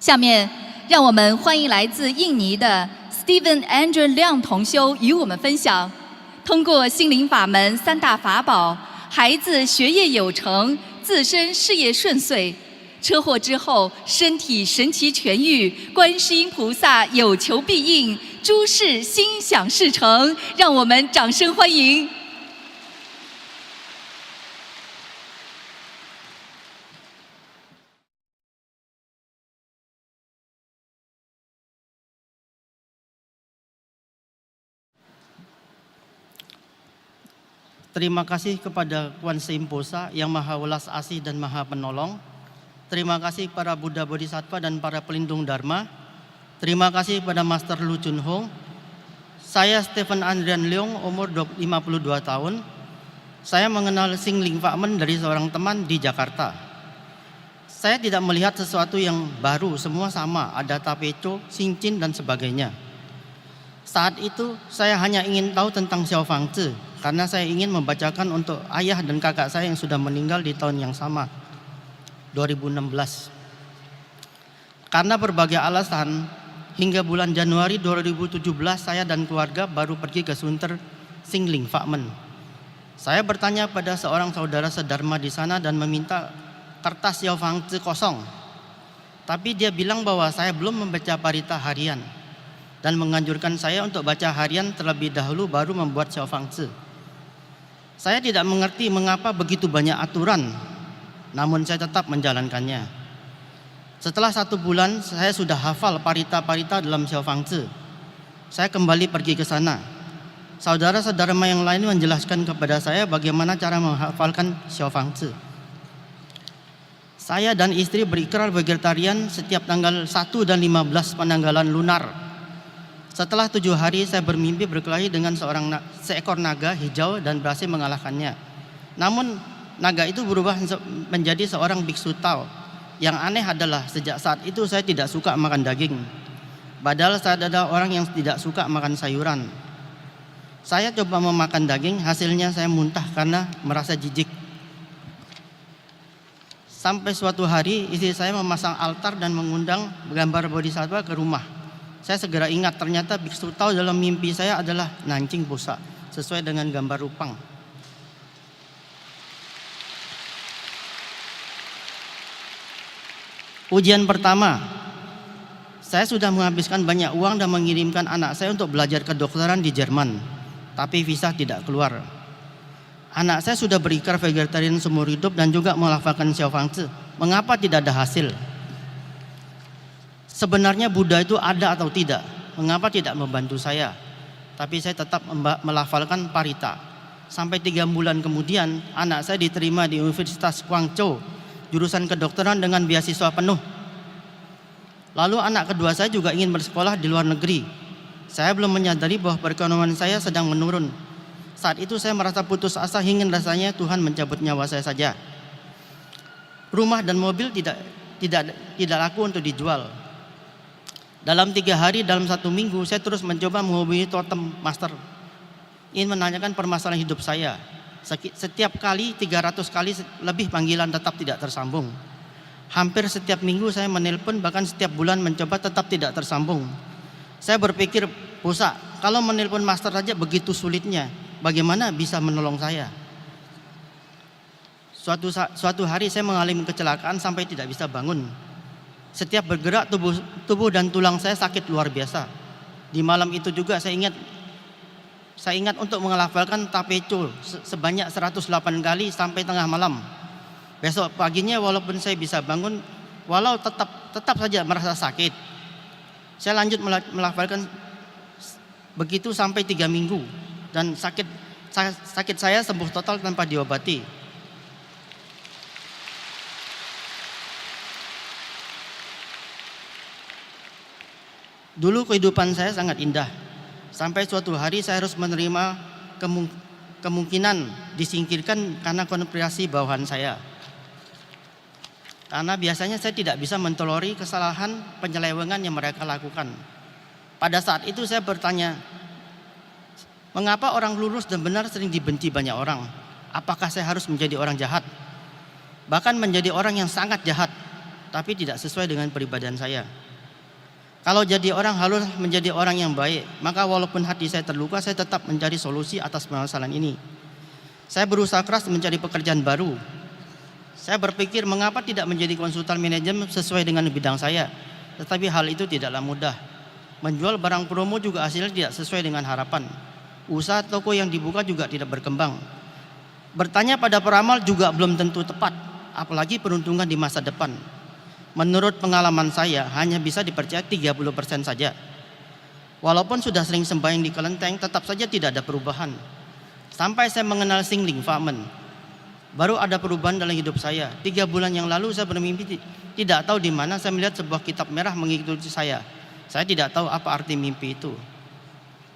下面，让我们欢迎来自印尼的 Steven Andrew 亮同修与我们分享，通过心灵法门三大法宝，孩子学业有成，自身事业顺遂，车祸之后身体神奇痊愈，观世音菩萨有求必应，诸事心想事成，让我们掌声欢迎。Terima kasih kepada Kuan Yin Posa yang maha welas asih dan maha penolong. Terima kasih para Buddha Bodhisattva dan para pelindung Dharma. Terima kasih pada Master Lu Chun Hong. Saya Stephen Andrian Leong, umur 52 tahun. Saya mengenal Sing Ling Fakmen dari seorang teman di Jakarta. Saya tidak melihat sesuatu yang baru, semua sama, ada tapeco, cincin dan sebagainya. Saat itu saya hanya ingin tahu tentang Xiao Fang Tzu, karena saya ingin membacakan untuk ayah dan kakak saya yang sudah meninggal di tahun yang sama, 2016. Karena berbagai alasan, hingga bulan Januari 2017 saya dan keluarga baru pergi ke Sunter Sing Ling Fakmen. Saya bertanya pada seorang saudara sedharma di sana dan meminta kertas Xiao Fang Tzu kosong. Tapi dia bilang bahwa saya belum membaca parita harian dan menganjurkan saya untuk baca harian terlebih dahulu baru membuat Xiao Fang Tzu. Saya tidak mengerti mengapa begitu banyak aturan, namun saya tetap menjalankannya. Setelah 1 bulan saya sudah hafal parita-parita dalam Xiao Fang Tzu. Saya kembali pergi ke sana. Saudara sedharma yang lain menjelaskan kepada saya bagaimana cara menghafalkan Xiao Fang Tzu. Saya dan istri berikrar vegetarian setiap tanggal 1 dan 15 penanggalan lunar. Setelah 7 hari saya bermimpi berkelahi dengan seekor naga hijau dan berhasil mengalahkannya. Namun naga itu berubah menjadi seorang biksu Tao. Yang aneh adalah sejak saat itu saya tidak suka makan daging. Padahal saya adalah orang yang tidak suka makan sayuran. Saya coba memakan daging, hasilnya saya muntah karena merasa jijik. Sampai suatu hari istri saya memasang altar dan mengundang gambar bodhisattva ke rumah. Saya segera ingat ternyata biksu Tao dalam mimpi saya adalah Nancing Posa, sesuai dengan gambar rupang. Ujian pertama, saya sudah menghabiskan banyak uang dan mengirimkan anak saya untuk belajar kedokteran di Jerman, tapi visa tidak keluar. Anak saya sudah berikrar vegetarian seumur hidup dan juga melafalkan Xiao Fang Tzu. Mengapa tidak ada hasil? Sebenarnya Buddha itu ada atau tidak? Mengapa tidak membantu saya? Tapi saya tetap melafalkan parita. Sampai 3 bulan kemudian anak saya diterima di Universitas Guangzhou, jurusan kedokteran dengan beasiswa penuh. Lalu anak kedua saya juga ingin bersekolah di luar negeri. Saya belum menyadari bahwa perekonomian saya sedang menurun. Saat itu saya merasa putus asa hingga rasanya Tuhan mencabut nyawa saya saja. Rumah dan mobil tidak laku untuk dijual. Dalam 3 hari, dalam 1 minggu, saya terus mencoba menghubungi totem master. Ingin menanyakan permasalahan hidup saya. Setiap kali, 300 kali lebih panggilan tetap tidak tersambung. Hampir setiap minggu saya menelpon, bahkan setiap bulan mencoba tetap tidak tersambung. Saya berpikir, Posa, kalau menelpon master saja begitu sulitnya, bagaimana bisa menolong saya? Suatu hari saya mengalami kecelakaan sampai tidak bisa bangun. Setiap bergerak tubuh dan tulang saya sakit luar biasa. Di malam itu juga saya ingat untuk menghafalkan tapeco sebanyak 108 kali sampai tengah malam. Besok paginya walaupun saya bisa bangun, walau tetap saja merasa sakit. Saya lanjut melafalkan begitu sampai 3 minggu dan sakit saya sembuh total tanpa diobati. Dulu kehidupan saya sangat indah. Sampai suatu hari saya harus menerima kemungkinan disingkirkan karena konspirasi bawahan saya. Karena biasanya saya tidak bisa mentolerir kesalahan penyelewengan yang mereka lakukan. Pada saat itu saya bertanya, mengapa orang lurus dan benar sering dibenci banyak orang? Apakah saya harus menjadi orang jahat? Bahkan menjadi orang yang sangat jahat. tapi tidak sesuai dengan kepribadian saya. Kalau jadi orang harus menjadi orang yang baik, maka walaupun hati saya terluka, saya tetap mencari solusi atas permasalahan ini. Saya berusaha keras mencari pekerjaan baru. Saya berpikir mengapa tidak menjadi konsultan manajemen sesuai dengan bidang saya. Tetapi hal itu tidaklah mudah. Menjual barang promo juga hasilnya tidak sesuai dengan harapan. Usaha toko yang dibuka juga tidak berkembang. Bertanya pada peramal juga belum tentu tepat, apalagi peruntungan di masa depan. Menurut pengalaman saya hanya bisa dipercaya 30% saja. Walaupun sudah sering sembahyang di kelenteng, tetap saja tidak ada perubahan. Sampai saya mengenal Sing Ling Fa Men, baru ada perubahan dalam hidup saya. 3 bulan yang lalu saya bermimpi, tidak tahu di mana saya melihat sebuah kitab merah mengikuti saya. Saya tidak tahu apa arti mimpi itu.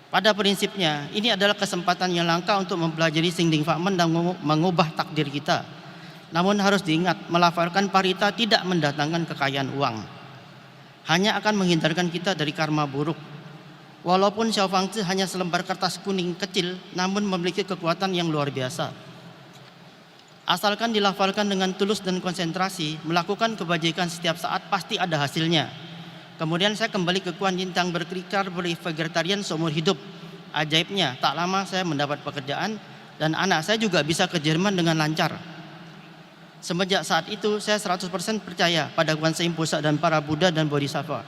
Pada prinsipnya, ini adalah kesempatan yang langka untuk mempelajari Sing Ling Fa Men dan mengubah takdir kita. Namun harus diingat, melafalkan parita tidak mendatangkan kekayaan uang, hanya akan menghindarkan kita dari karma buruk. Walaupun Xiao Fang Zi hanya selembar kertas kuning kecil, namun memiliki kekuatan yang luar biasa. Asalkan dilafalkan dengan tulus dan konsentrasi, melakukan kebajikan setiap saat pasti ada hasilnya. Kemudian saya kembali ke Kuan Yin Tang berkelikar vegetarian seumur hidup. Ajaibnya, tak lama saya mendapat pekerjaan dan anak saya juga bisa ke Jerman dengan lancar. Semenjak saat itu saya 100% percaya pada Guanse Imposa dan para Buddha dan Bodhisattva.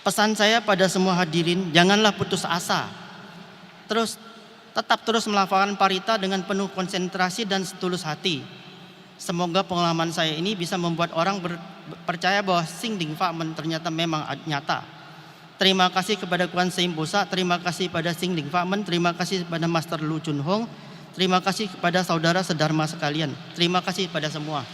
Pesan saya pada semua hadirin, janganlah putus asa. Tetap terus melafalkan parita dengan penuh konsentrasi dan setulus hati. Semoga pengalaman saya ini bisa membuat orang percaya bahwa Sing Ling Fa Men ternyata memang nyata. Terima kasih kepada Guanse Imposa, terima kasih pada Sing Ling Fa Men, terima kasih kepada Master Lu Chun Hong, terima kasih kepada saudara sedharma sekalian, terima kasih pada semua.